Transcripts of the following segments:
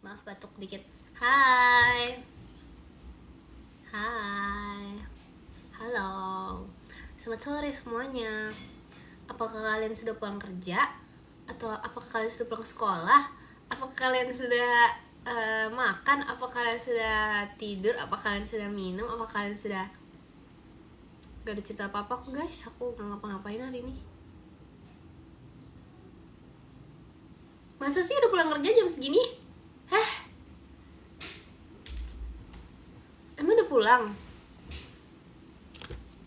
Maaf batuk dikit. Hai. Hai. Halo. Selamat sore semuanya. Apakah kalian sudah pulang kerja? Atau apakah kalian sudah pulang sekolah? Apakah kalian sudah makan? Apakah kalian sudah tidur? Apakah kalian sudah minum? Apakah kalian sudah... Gak ada cerita apa-apa kok guys. Aku gak ngapa-ngapain hari ini. Masa sih udah pulang kerja jam segini? Hah? Emang udah pulang?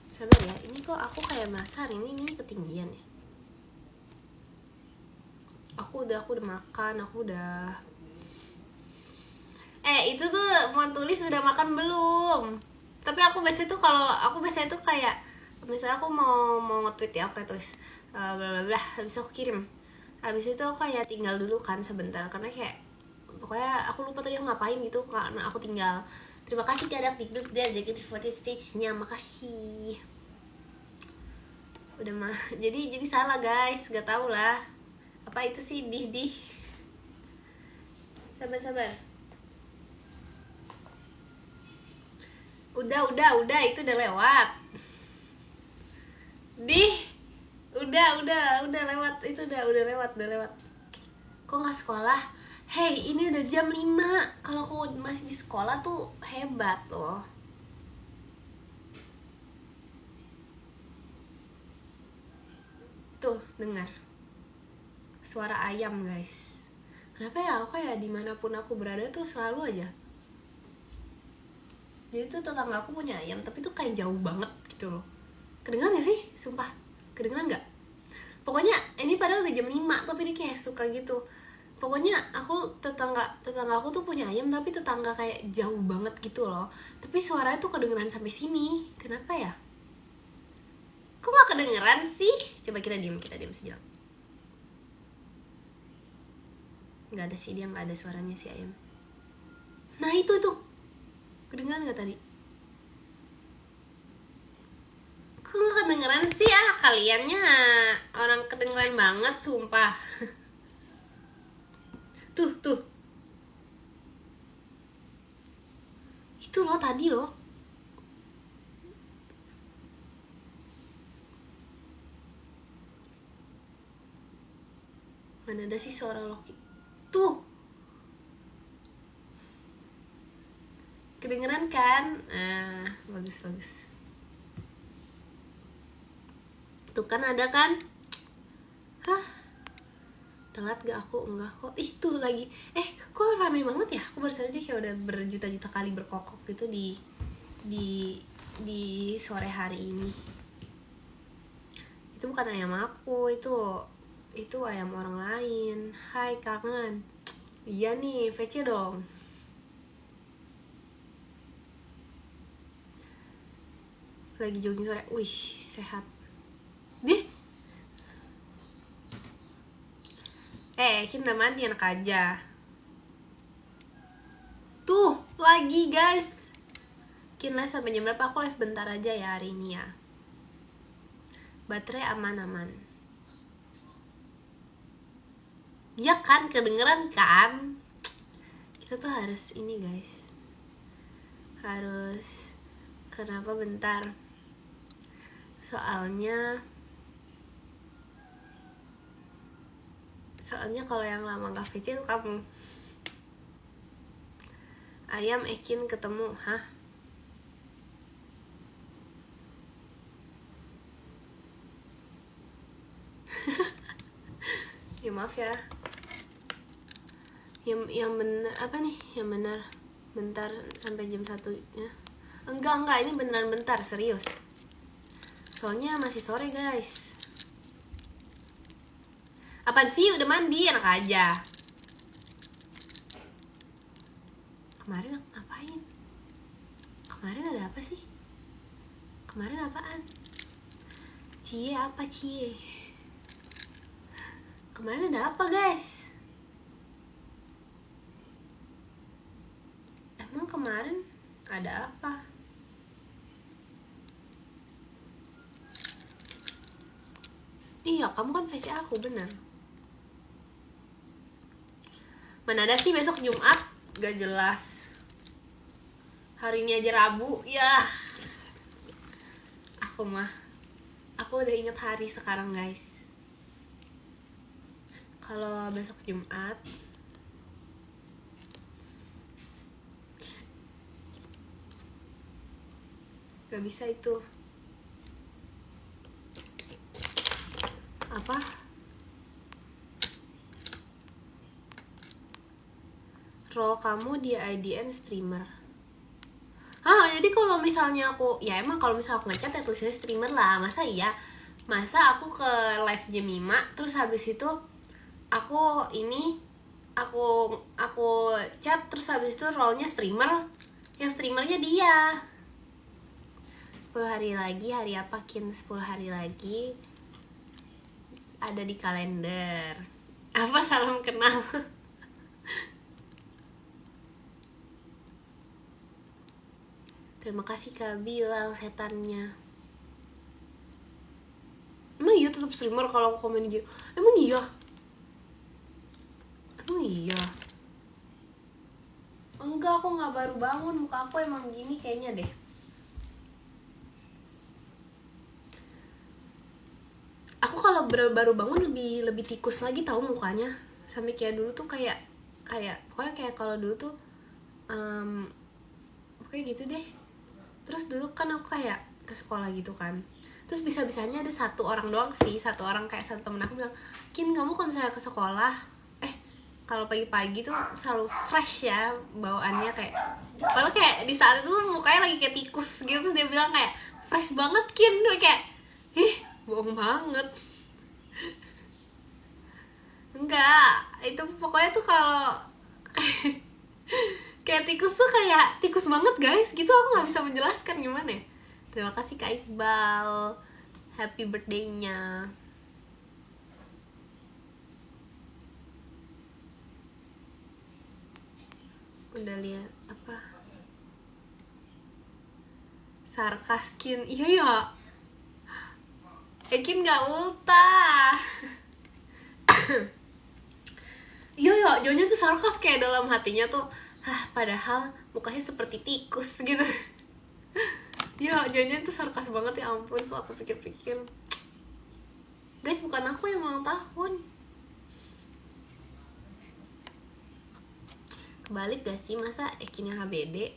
Sabar ya, ini kok aku kayak merasa hari ini ketinggian ya. Aku udah makan, aku udah... itu tuh mau tulis udah makan belum? Tapi aku biasanya tuh kayak misalnya aku mau nge-tweet ya, aku kayak tulis bla bla bla, habis aku kirim. Habis itu aku kayak tinggal dulu kan sebentar, karena kayak pokoknya aku lupa tadi aku ngapain gitu, karena aku tinggal. Terima kasih kepada TikTok dan JKT48 stage-nya, makasih. Udah mah, jadi salah guys, gak tau lah. Apa itu sih dih. Sabar. Udah, itu udah lewat. Udah lewat, itu udah lewat. Kok nggak sekolah? Hey, ini udah jam 5. Kalau kau masih di sekolah tuh hebat loh. Tuh, dengar suara ayam guys. Kenapa ya aku kayak dimanapun aku berada tuh selalu aja. Jadi tuh tetangga aku punya ayam, tapi tuh kayak jauh banget gitu loh. Kedengeran gak sih? Sumpah, kedengeran gak? Pokoknya ini padahal udah jam 5, tapi dia kayak suka gitu. Pokoknya tetangga aku tuh punya ayam, tapi tetangga kayak jauh banget gitu loh. Tapi suaranya tuh kedengeran sampai sini. Kenapa ya? Kok gak kedengeran sih? Coba kita diam sejenak. Gak ada sih, dia gak ada suaranya si ayam. Nah itu kedengeran gak tadi? Kok gak kedengeran sih? Kaliannya orang kedengeran banget, sumpah. Tuh. Itu loh tadi loh. Mana ada sih suara Loki? Tuh. Kedengeran kan? Bagus. Tuh kan ada kan? Hah? Telat gak aku? Enggak kok. Tuh lagi. Kok ramai banget ya? Aku baru sadar dia kayak udah berjuta-juta kali berkokok gitu di sore hari ini. Itu bukan ayam aku, itu ayam orang lain. Hai, kangen. Iya nih, VC dong. Lagi jogging sore. Wih, sehat. Dih. Kita mandi anak aja. Tuh, lagi guys. Kin live sampai jam berapa? Aku live bentar aja ya hari ini ya. Baterai aman. Ya kan, kedengeran kan? Kita tuh harus ini guys. Kenapa bentar? Soalnya kalau yang lama gak VC itu kamu. Ayam Ekin ketemu, hah? Ya maaf ya. Yang benar apa nih? Yang benar bentar sampai jam 1 ya. Enggak, ini beneran bentar, serius. Soalnya masih sore guys. Apaan sih, udah mandi enak aja. Kemarin aku ngapain? Kemarin ada apa sih? Kemarin apaan? Cie. Kemarin ada apa guys? Emang kemarin ada apa? Iya, kamu kan VC aku, bener. Mana ada sih besok Jumat? Gak jelas. Hari ini aja Rabu ya. Aku udah inget hari sekarang guys. Kalau besok Jumat gak bisa itu. Apa? Role kamu di IDN streamer. Jadi kalau misalnya aku, ya emang kalau misalnya aku ngechat ya tulisnya streamer lah. Masa aku ke live jam 5 terus habis itu aku chat terus habis itu role-nya streamer. Yang streamernya dia. 10 hari lagi, hari apa Kin? 10 hari lagi ada di kalender. Apa salam kenal? Terima kasih Kak Bilal setannya. Emang iya tetap streamer kalau aku komen dia? Emang iya? Enggak, aku nggak baru bangun, muka aku emang gini kayaknya deh. Aku kalau baru bangun lebih tikus lagi tahu mukanya. Sampai kayak dulu tuh kayak pokoknya kayak kalau dulu tuh pokoknya gitu deh. Terus dulu kan aku kayak ke sekolah gitu kan. Terus bisa-bisanya ada satu orang doang sih, satu orang kayak satu temen aku bilang, Kin kamu kalau misalnya ke sekolah kalau pagi-pagi tuh selalu fresh ya bawaannya, kayak padahal kayak di saat itu mukanya lagi kayak tikus gitu. Terus dia bilang kayak fresh banget Kin, kayak bohong banget. Enggak, itu pokoknya tuh kalau kayak tikus tuh kayak tikus banget guys gitu. Aku nggak bisa menjelaskan gimana ya. Terima kasih Kak Iqbal, happy birthday-nya. Udah lihat apa? Sarkas Kin, iya ya. Kin nggak ulta. Iya ya, jauhnya tuh sarkas kayak dalam hatinya tuh, padahal mukanya seperti tikus gitu. Ya, jauhnya tuh sarkas banget, ya ampun. Setelah aku pikir-pikir, guys, bukan aku yang ulang tahun. Kebalik gak sih, masa Ekin yang HBD?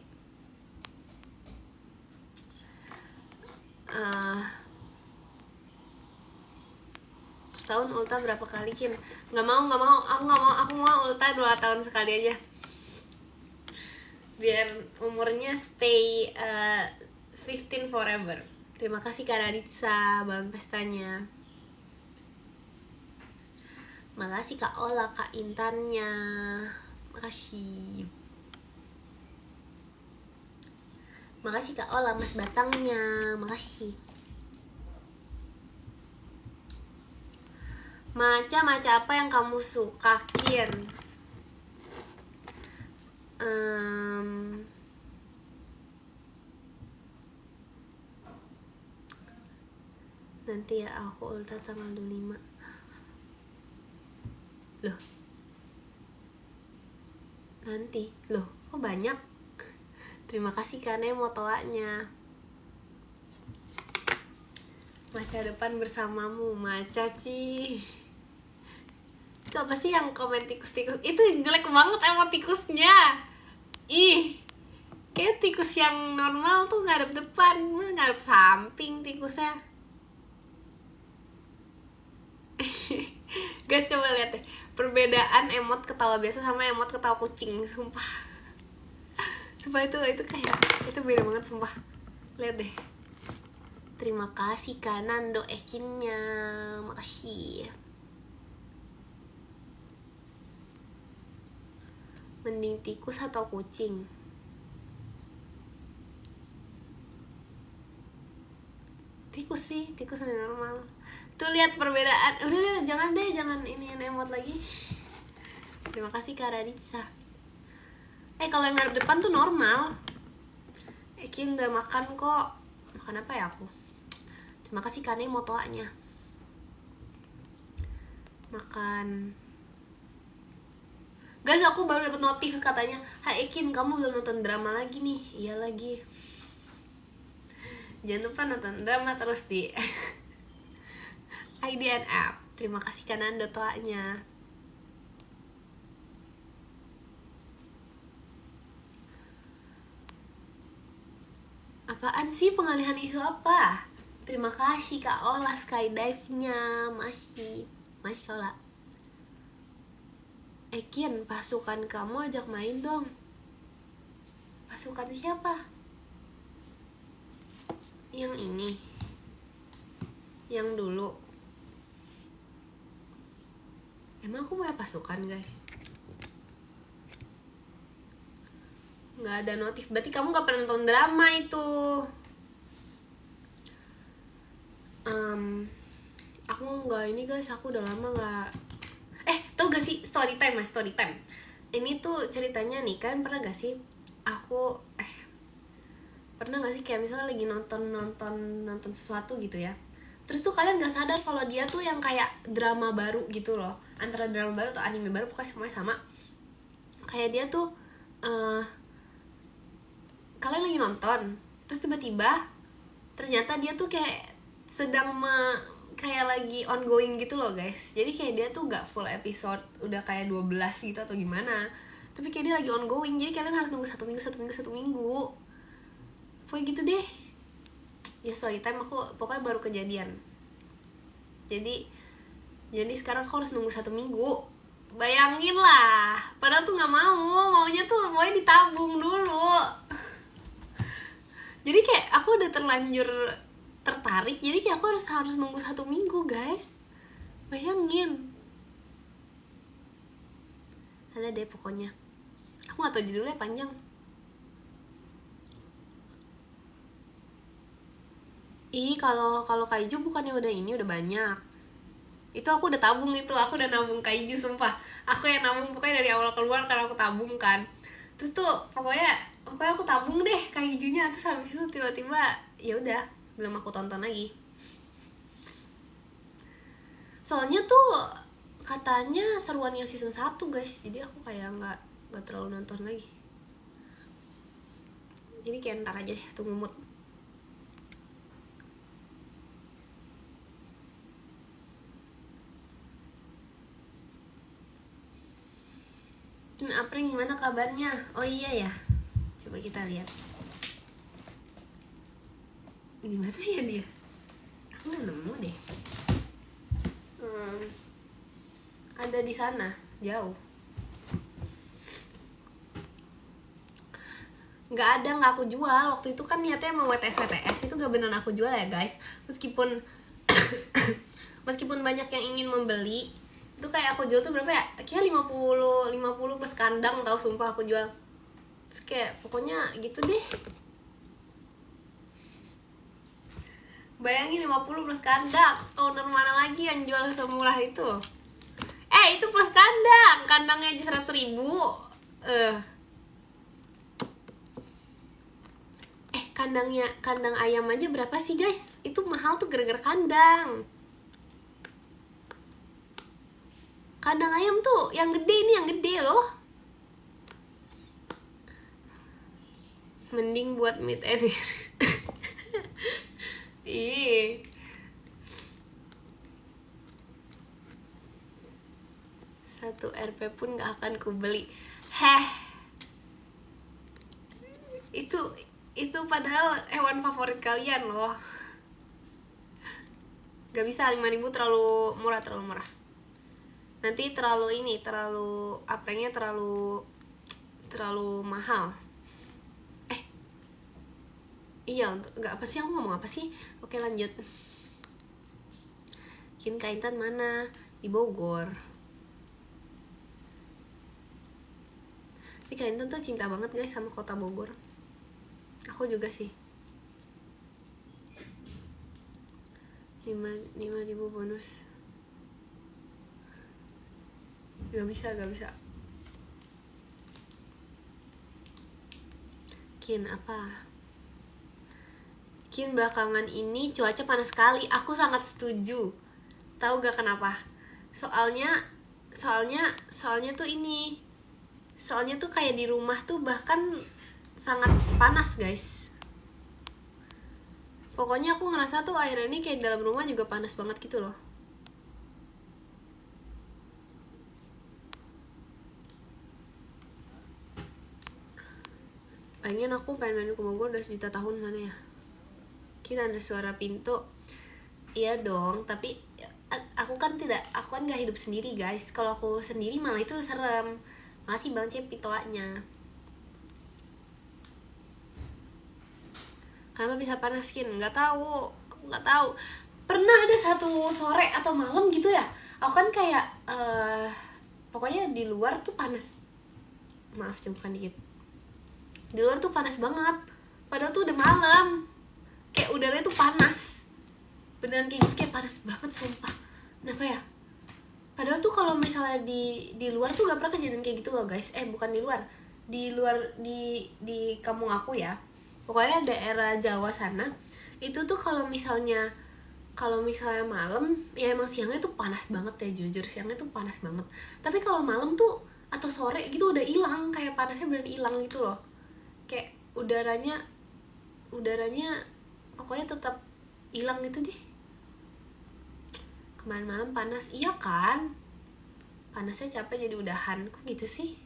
Setahun ulta berapa kali Kin? Nggak mau, aku mau ulta 2 tahun sekali aja, biar umurnya stay 15 forever. Terima kasih Kak Raditsa, balon pestanya. Makasih Kak Ola, Kak Intannya. Makasih Kak Ola, Mas Batangnya. Makasih. Maca apa yang kamu suka Kin? Nanti ya, aku ulta tanggal 25. Loh, nanti loh, kok banyak? Terima kasih karena motoanya. Maca depan bersamamu, Maca Ci. Itu apa sih yang komen tikus-tikus? Itu jelek banget emot tikusnya. Kayak tikus yang normal tuh ngadep depan, ngadep samping tikusnya. Guys, coba lihat deh perbedaan emot ketawa biasa sama emot ketawa kucing, sumpah. Sumpah itu kayak itu beda banget, sumpah. Lihat deh. Terima kasih Kanando Ekinnya, makasih. Mending tikus atau kucing? Tikus sih, tikus yang normal. Tuh lihat perbedaan. Udah jangan ini emot lagi. Terima kasih Kak Raditsa. Kalau yang ngadep depan tuh normal. Ekin udah makan kok. Makan apa ya aku? Terima kasih Kane motoanya. Makan Guys, aku baru dapat notif katanya, "Hai Ekin, kamu belum nonton drama lagi nih." Iya lagi. Jangan lupa nonton drama terus di IDN app. Terima kasih Kanando toanya. Apaan sih pengalihan isu apa? Terima kasih Kak Ola skydive-nya. Masih Kak Ola. Ekin, pasukan kamu ajak main dong. Pasukan siapa? Yang ini, yang dulu. Emang aku punya pasukan guys? Nggak ada notif, berarti kamu nggak pernah nonton drama itu. Aku nggak ini guys, aku udah lama nggak. Tau gak sih story time mas, story time. Ini tuh ceritanya nih, kan pernah gak sih aku pernah gak sih kayak misalnya lagi nonton sesuatu gitu ya, terus tuh kalian gak sadar kalau dia tuh yang kayak drama baru gitu loh, antara drama baru atau anime baru, pokoknya semuanya sama. Kayak dia tuh kalian lagi nonton, terus tiba-tiba ternyata dia tuh kayak sedang kayak lagi ongoing gitu loh guys. Jadi kayak dia tuh gak full episode, udah kayak 12 gitu atau gimana, tapi kayak dia lagi ongoing, jadi kalian harus nunggu satu minggu. Pokoknya gitu deh. Ya story time aku pokoknya baru kejadian. Jadi sekarang aku harus nunggu 1 minggu. Bayangin lah, padahal tuh gak maunya tuh pokoknya ditabung dulu. Jadi kayak aku udah terlanjur tertarik, jadi kayak aku harus nunggu 1 minggu guys. Bayangin. Ada deh pokoknya. Aku gak tau judulnya, panjang. Kalau kaiju bukannya udah banyak. Itu aku udah tabung itu, aku udah nabung kaiju sumpah. Aku yang nabung pokoknya dari awal keluar karena aku tabung kan. Terus tuh pokoknya aku tabung deh kaijunya, terus habis itu tiba-tiba ya udah belum aku tonton lagi. Soalnya tuh katanya seruan yang season 1 guys, jadi aku kayak nggak terlalu nonton lagi. Jadi kayak ntar aja deh, tunggu mood. April gimana kabarnya? Oh iya ya, coba kita lihat. Di mana ya dia? Aku nggak nemu deh. Ada di sana, jauh. Nggak aku jual. Waktu itu kan niatnya mau WTS itu gak beneran aku jual ya guys. Meskipun banyak yang ingin membeli, itu kayak aku jual tuh berapa ya? Kayak 50 plus kandang, tahu sumpah aku jual. Terus kayak pokoknya gitu deh. Bayangin 50 plus kandang, owner mana lagi yang jual semurah itu? Itu plus kandangnya aja 100.000. Kandang ayam aja berapa sih guys? Itu mahal tuh gara-gara kandang. Kandang ayam tuh yang gede, ini yang gede loh. Mending buat meat and ih. Satu Rp pun gak akan kubeli. Itu padahal hewan favorit kalian loh. Gak bisa, 5.000 terlalu murah. Nanti terlalu aprengnya terlalu mahal. Iya, nggak apa sih, aku ngomong apa sih? Oke lanjut. Kin Kaintan mana? Di Bogor. Tapi Kaintan tuh cinta banget guys sama kota Bogor. Aku juga sih. 5.000 bonus. Gak bisa. Kin apa? Kin, belakangan ini cuaca panas sekali. Aku sangat setuju. Tahu gak kenapa? Soalnya tuh ini Soalnya tuh kayak di rumah tuh bahkan sangat panas guys. Pokoknya aku ngerasa tuh akhir ini kayak dalam rumah juga panas banget gitu loh. Pengen aku pengen main ke Bogor udah sejuta tahun mana ya. Kita ada suara pintu. Iya dong, tapi aku kan gak hidup sendiri guys. Kalau aku sendiri malah itu serem. Masih Bang Cep pintuanya. Kenapa bisa panas skin? Nggak tahu. Pernah ada satu sore atau malam gitu ya. Aku kan kayak pokoknya di luar tuh panas. Maaf jauhkan dikit. Di luar tuh panas banget. Padahal tuh udah malam. Kayak udaranya tuh panas. Beneran kayak gitu, kayak panas banget sumpah. Kenapa ya? Padahal tuh kalau misalnya di luar tuh gak pernah kejadian kayak gitu loh guys. Bukan di luar. Di kampung aku ya. Pokoknya daerah Jawa sana. Itu tuh kalau misalnya malam ya emang siangnya tuh panas banget ya, jujur siangnya tuh panas banget. Tapi kalau malam tuh atau sore gitu udah hilang, kayak panasnya bener hilang gitu loh. Kayak udaranya pokoknya tetap hilang gitu deh. Kemarin malam panas, iya kan? Panasnya capek jadi udahan, kok gitu sih?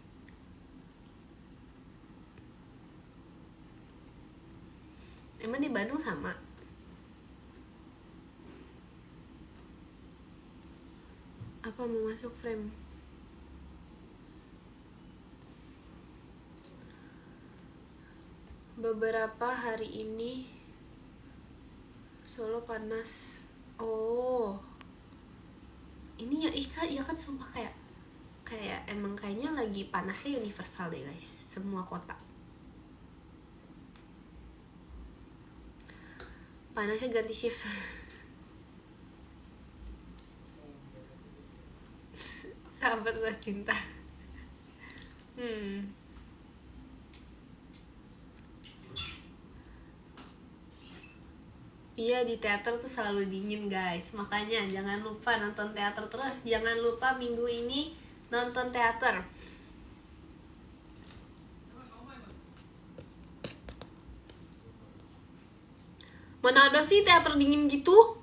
Emang di Bandung sama? Apa mau masuk frame? Beberapa hari ini Solo panas. Oh, ini ya iya kan sumpah kayak emang kayaknya lagi panasnya universal deh guys, semua kota panasnya ganti shift. Sahabat luas cinta. Iya, di teater tuh selalu dingin guys. Makanya jangan lupa nonton teater terus. Jangan lupa minggu ini nonton teater. Mana ada sih teater dingin gitu?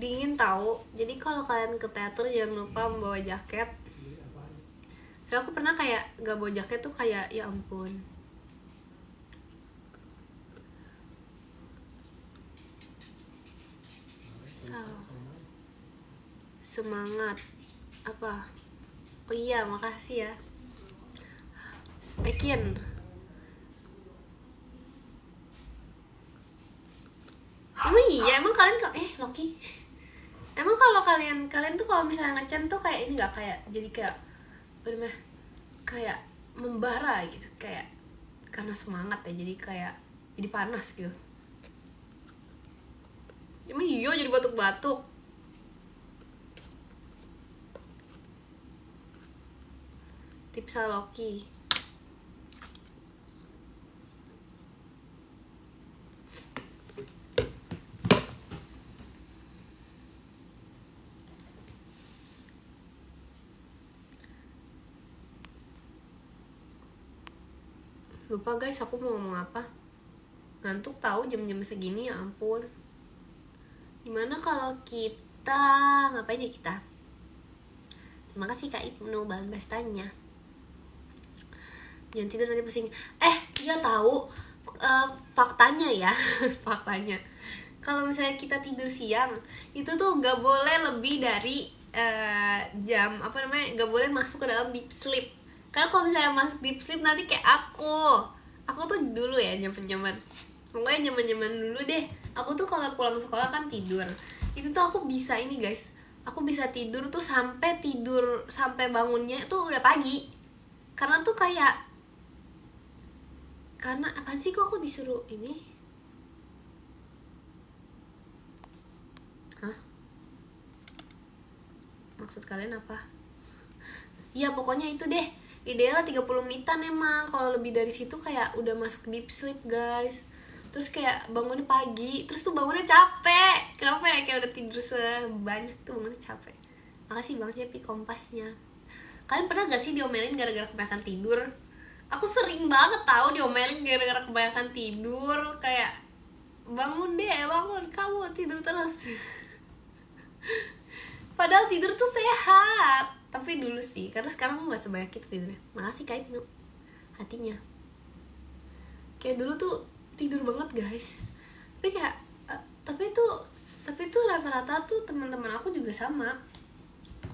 Dingin tahu. Jadi kalau kalian ke teater jangan lupa membawa jaket. Soalnya aku pernah kayak gak bawa jaket tuh kayak ya ampun. Semangat apa? Oh iya, makasih ya Ekin. Emang kalian Loki. Emang kalau kalian tuh kalau misalnya ngecen tuh kayak ini nggak, kayak jadi kayak bener kayak membara gitu, kayak karena semangat ya, jadi panas gitu. Emang jadi batuk-batuk. Tipsa Loki. Lupa guys, aku mau ngomong apa. Ngantuk tahu jam-jam segini, ya ampun. Gimana kalau kita ngapain ya kita? Terima kasih Kak Ibnu bahas tanya. Jangan tidur nanti pusing. Dia tahu faktanya ya. Faktanya kalau misalnya kita tidur siang itu tuh nggak boleh lebih dari jam nggak boleh masuk ke dalam deep sleep. Karena kalau misalnya masuk deep sleep nanti kayak aku tuh dulu ya zaman pokoknya zaman dulu deh, aku tuh kalau pulang sekolah kan tidur, itu tuh aku bisa ini guys, aku bisa tidur tuh sampai bangunnya tuh udah pagi. Karena tuh karena apa sih, kok aku disuruh ini? Hah? Maksud kalian apa? Ya pokoknya itu deh, idealnya 30 menitan emang. Kalau lebih dari situ kayak udah masuk deep sleep guys. Terus kayak bangunnya pagi, terus tuh bangunnya capek. Kenapa ya, kayak udah tidur sebanyak tuh bangunnya capek. Makasih banget ya Pi kompasnya. Kalian pernah gak sih diomelin gara-gara kebanyakan tidur? Aku sering banget tahu diomelin gara-gara kebanyakan tidur. Kayak, bangun deh, bangun, kamu tidur terus. Padahal tidur tuh sehat. Tapi dulu sih, karena sekarang gak sebanyak itu tidurnya. Makasih Kak Ibnu hatinya. Kayak dulu tuh tidur banget guys. Tapi kayak tapi tuh rata-rata tuh teman-teman aku juga sama.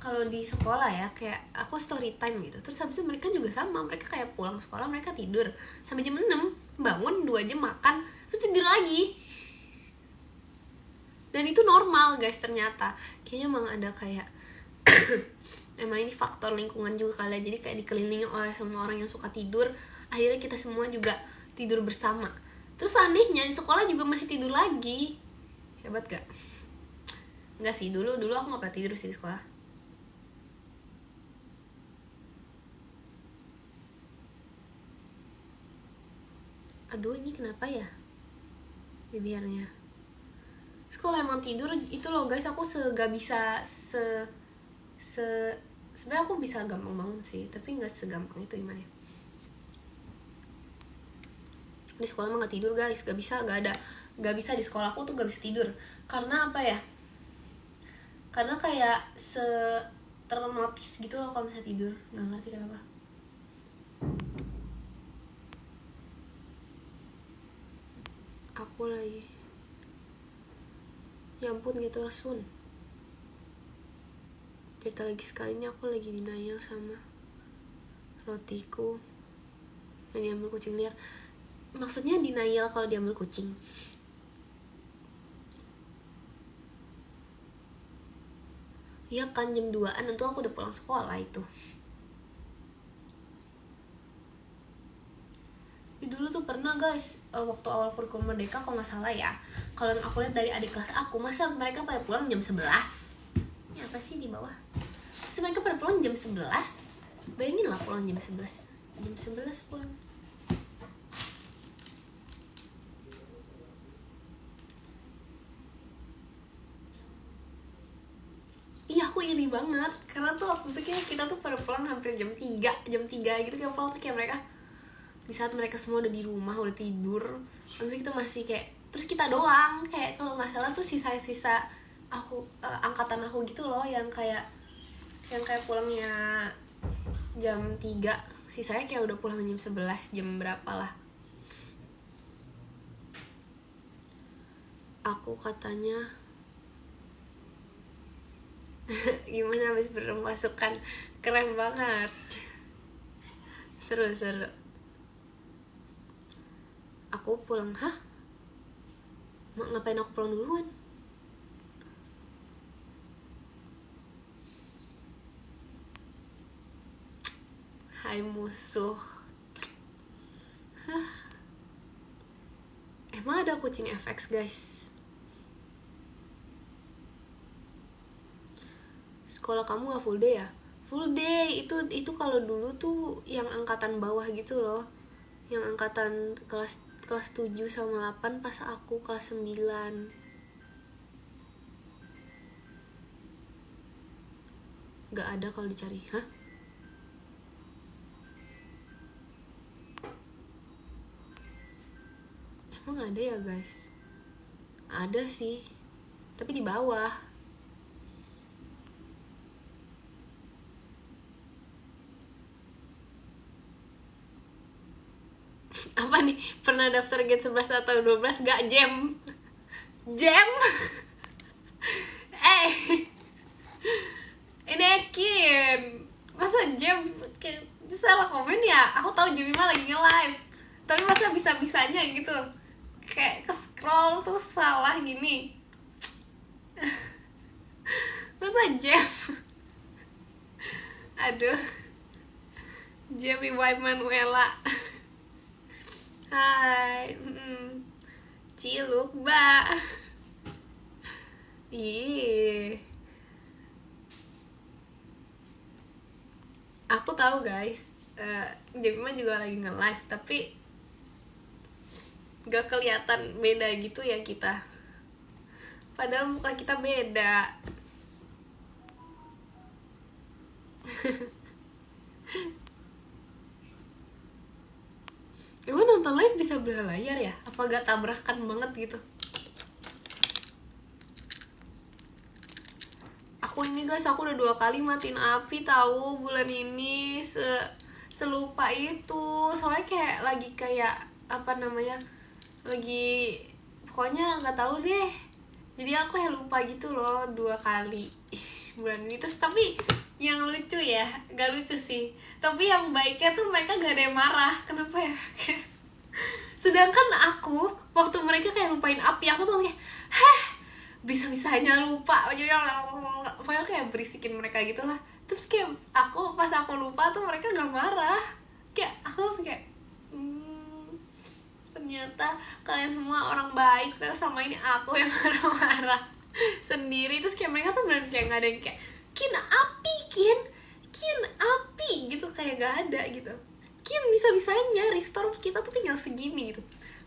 Kalau di sekolah ya, kayak aku story time gitu. Terus habis itu mereka juga sama. Mereka kayak pulang sekolah, mereka tidur sampai jam 6, bangun 2 jam makan, terus tidur lagi. Dan itu normal guys ternyata. Kayaknya emang ada kayak emang ini faktor lingkungan juga kali ya. Jadi kayak dikelilingi oleh semua orang yang suka tidur, akhirnya kita semua juga tidur bersama. Terus anehnya di sekolah juga masih tidur lagi. Hebat gak? Enggak sih, dulu aku gak pernah tidur sih di sekolah. Aduh, ini kenapa ya bibirnya? Sekolah emang tidur itu loh guys, aku gak bisa sebenarnya aku bisa gampang bangun sih, tapi nggak segampang itu gimana ya. Di sekolah emang nggak tidur guys, gak bisa di sekolah aku tuh gak bisa tidur. Karena apa ya, karena kayak ternotis gitu loh kalau misalnya tidur, nggak ngerti kenapa. Aku lagi, ya ampun gitu Sun. Cerita lagi sekalinya aku lagi denial sama rotiku yang diambil kucing liar. Maksudnya denial kalau diambil kucing. Iya kan jam 2-an tentu aku udah pulang sekolah itu. Dulu tuh pernah guys, waktu awal kurikulum merdeka kalau nggak salah ya, kalau aku lihat dari adik kelas aku, masa mereka pada pulang jam 11. Ini apa sih di bawah? Masa mereka pada pulang jam 11? Bayangin lah pulang jam 11. Jam 11 pulang. Iya aku iri banget, karena tuh waktu itu kita tuh pada pulang hampir jam 3 gitu, kayak pulang tuh kayak mereka di saat mereka semua udah di rumah, udah tidur, habis kita masih kayak, terus kita doang kayak, kalau nggak salah tuh sisa-sisa aku, angkatan aku gitu loh, yang kayak pulangnya jam 3, sisanya kayak udah pulang jam 11, jam berapa lah. Aku katanya gimana habis bermasukan, keren banget, seru. Aku pulang, ngapain aku pulang duluan? Hai musuh. Emang ada kucing FX guys? Sekolah kamu gak full day ya? Full day itu kalau dulu tuh yang angkatan bawah gitu loh, yang angkatan kelas 7 sama 8 pas aku kelas 9. Gak ada kalau dicari. Emang ada ya guys? Ada sih, tapi di bawah. Apa nih, pernah daftar Gen 11 atau 12 gak jam? Ini Ekin, masa jam kayak salah komen ya? Aku tahu Jemima lagi nge-live, tapi masa bisa-bisanya gitu kayak ke-scroll terus salah gini. Masa jam? Aduh, Jemima Manuela. Hai, Ciluk, Mbak. Ih. Aku tahu guys, Jemima juga lagi nge-live, tapi gak kelihatan beda gitu ya kita. Padahal muka kita beda. Emang nonton live bisa berlayar ya? Apa gak tabrakan banget gitu? Aku ini guys, aku udah 2 kali matiin api tahu bulan ini. Selupa itu. Soalnya kayak lagi kayak apa namanya? Lagi pokoknya nggak tahu deh. Jadi aku kayak lupa gitu loh 2 kali bulan ini. Terus tapi yang lucu ya, gak lucu sih, tapi yang baiknya tuh mereka gak ada yang marah. Kenapa ya? Sedangkan aku waktu mereka kayak lupain api, aku tuh kayak bisa-bisanya lupa, pokoknya kayak berisikin mereka gitu lah. Terus kayak aku pas aku lupa tuh mereka gak marah, kayak aku langsung kayak ternyata kalian semua orang baik, terus sama ini aku yang marah-marah sendiri. Terus kayak mereka tuh bener kayak gak ada yang kayak Kin api gitu, kayak gak ada gitu. Kin bisa-bisanya restore kita tuh tinggal segini gitu.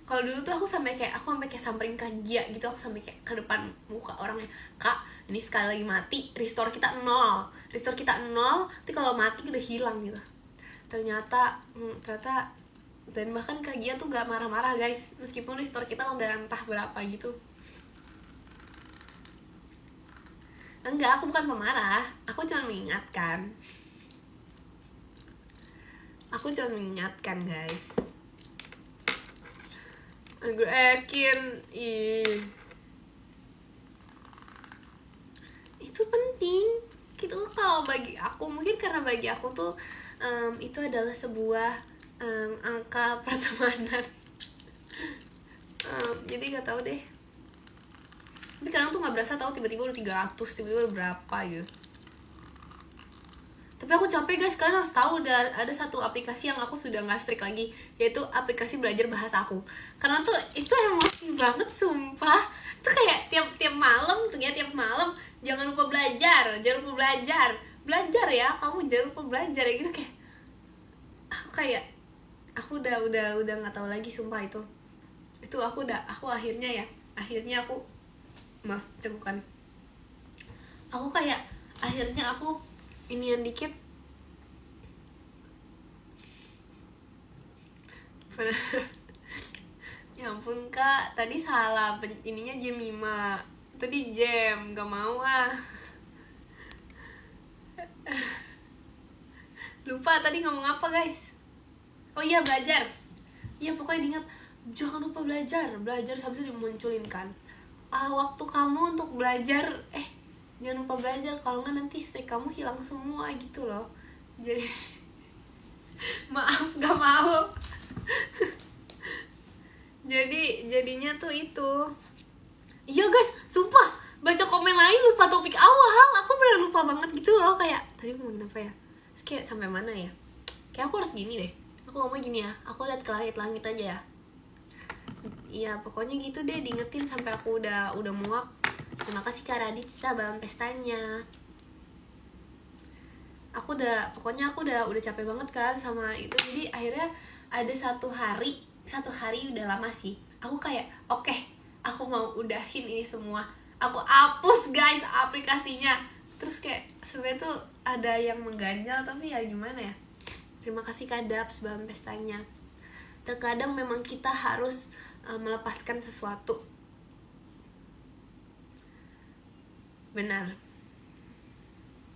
Kalau dulu tuh aku sampai kayak samperin Kak Gia gitu, aku sampai kayak ke depan muka orangnya, Kak ini sekali lagi mati restore kita 0, nanti kalau mati udah hilang gitu. Ternyata dan bahkan Kak Gia tuh gak marah-marah guys, meskipun restore kita udah entah berapa gitu. Enggak, aku bukan pemarah, aku cuma mengingatkan. Guys. Gue itu penting gitu. Kalau bagi aku, mungkin karena bagi aku tuh itu adalah sebuah angka pertemanan. Jadi gak tahu deh, tapi kadang tuh gak berasa tahu tiba-tiba udah 300, tiba-tiba udah berapa gitu. Tapi aku capek guys, kalian harus tahu ada satu aplikasi yang aku sudah gak strict lagi, yaitu aplikasi belajar bahasa aku. Karena tuh itu emosi banget sumpah. Itu kayak tiap malam tuh ya, jangan lupa belajar ya, kamu jangan lupa belajar ya gitu. Kayak aku udah nggak tahu lagi sumpah. Itu aku akhirnya aku maaf cengkukan, aku kayak akhirnya aku inian dikit. Ya ampun Kak, tadi salah ininya jam 5, tadi jam, gak mau lupa tadi ngomong apa guys. Oh iya, belajar. Iya pokoknya diingat, jangan lupa belajar habis itu dimunculin kan, waktu kamu untuk belajar, jangan lupa belajar, kalau nggak nanti streak kamu hilang semua gitu loh. Jadi maaf gak mau. jadinya tuh itu. Iya guys, sumpah baca komen lain lupa topik awal, aku bener lupa banget gitu loh. Kayak tadi ngomongin apa ya, terus kayak sampai mana ya, kayak aku harus gini deh, aku ngomong gini ya, aku lihat ke langit aja ya. Iya pokoknya gitu deh, diingetin sampai aku udah muak. Terima kasih Kak Raditsa balon pestanya. Aku udah capek banget kan sama itu. Jadi akhirnya ada satu hari udah lama sih, aku kayak oke, aku mau udahin ini semua, aku hapus guys aplikasinya. Terus kayak sebenarnya tuh ada yang mengganjal, tapi ya gimana ya. Terima kasih Kak Daps balon pestanya. Terkadang memang kita harus melepaskan sesuatu. Benar,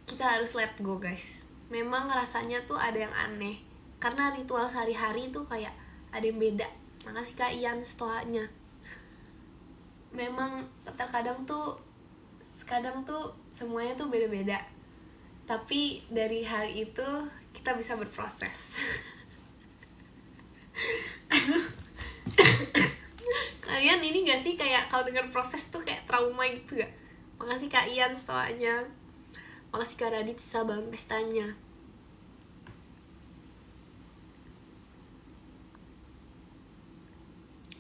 kita harus let go guys. Memang rasanya tuh ada yang aneh, karena ritual sehari-hari tuh kayak ada yang beda. Makasih Kak Ian stoanya. Memang terkadang tuh semuanya tuh beda-beda, tapi dari hal itu kita bisa berproses. Kalian ini gak sih kayak kalau dengar proses tuh kayak trauma gitu gak? Makasih Kak Ian stoanya. Makasih Kak Radit sabang pestanya.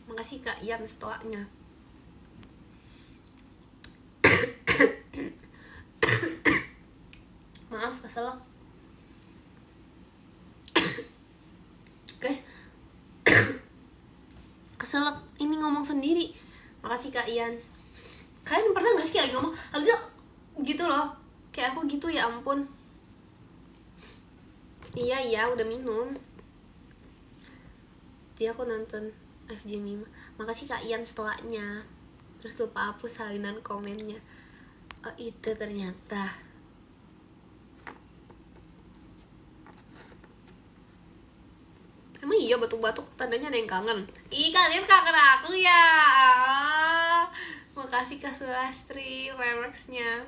Makasih Kak Ian stoanya. Maaf keselak guys. Keselak ini ngomong sendiri. Makasih Kak Ian. Kalian pernah gak sih kayak ngomong habis gitu loh, kayak aku gitu, ya ampun. Iya udah minum. Dia aku nonton FJ Mima. Makasih Kak Ian setelahnya. Terus lupa hapus salinan komennya. Oh itu ternyata. Emang iya batuk-batuk tandanya ada yang kangen. Ih kalian kangen aku ya. Makasih Kak Sulastri fireworksnya.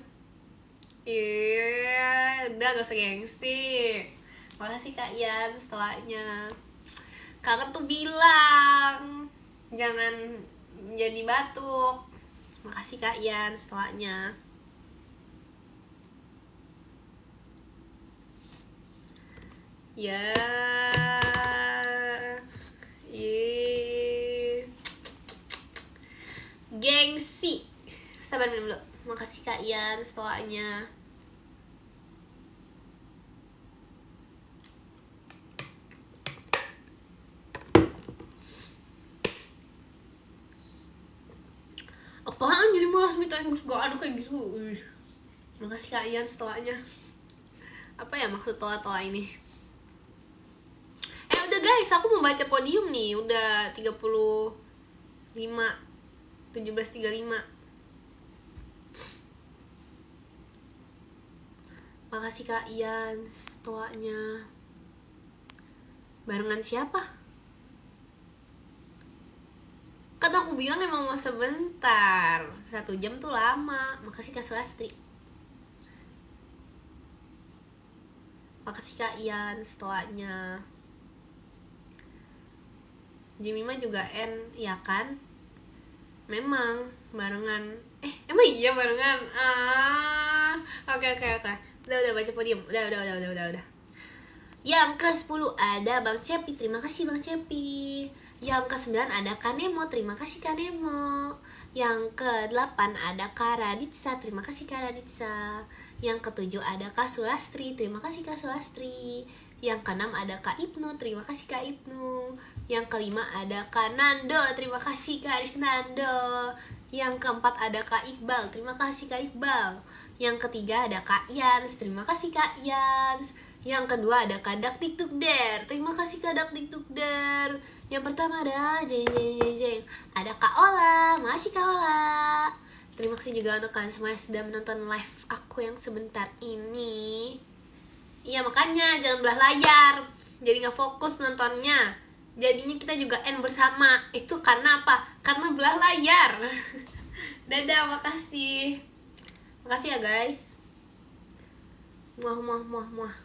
Iya udah gak usah gengsi. Makasih Kak Ian setelahnya. Kangen tuh bilang jangan jadi batuk. Makasih Kak Ian setelahnya. Ya gengsi. Sabar minum dulu. Makasih Kak Ian setelahnya. Apaan jadi malas minta yang gak ada kayak gitu. Makasih Kak Ian setelahnya. Apa ya maksud toa-toa ini? Udah guys, aku mau baca podium nih. Udah 17:35. Makasih Kak Ian setelahnya. Barengan siapa? Kan aku bilang emang mau sebentar. 1 jam tuh lama. Makasih Kak Sulastri. Makasih Kak Ian setelahnya. Jimima juga N, ya kan? Memang barengan. Emang iya barengan. Oke. Udah baca podium. Udah. Yang ke-10 ada Bang Cepi. Terima kasih Bang Cepi. Yang ke-9 ada Kanemo. Terima kasih Kanemo. Yang ke-8 ada Kak Raditsa. Terima kasih Kak Raditsa. Yang ke-7 ada Kak Sulastri. Terima kasih Kak Sulastri. Yang ke-6 ada Kak Ibnu. Terima kasih Kak Ibnu. Yang ke-5 ada Kak Nando. Terima kasih Kak Nando. Yang ke-4 ada Kak Iqbal. Terima kasih Kak Iqbal. Yang ke-3 ada Kak Yans. Terima kasih Kak Yans. Yang kedua ada Kak Dakdikdukder. Terima kasih Kak Dakdikdukder. Yang pertama ada jeng. Ada Kak Ola. Makasih Kak Ola. Terima kasih juga untuk kalian semua yang sudah menonton live aku yang sebentar ini. Iya makanya jangan belah layar. Jadi gak fokus nontonnya. Jadinya kita juga end bersama. Itu karena apa? Karena belah layar. Dadah, makasih. Makasih ya guys. Muah.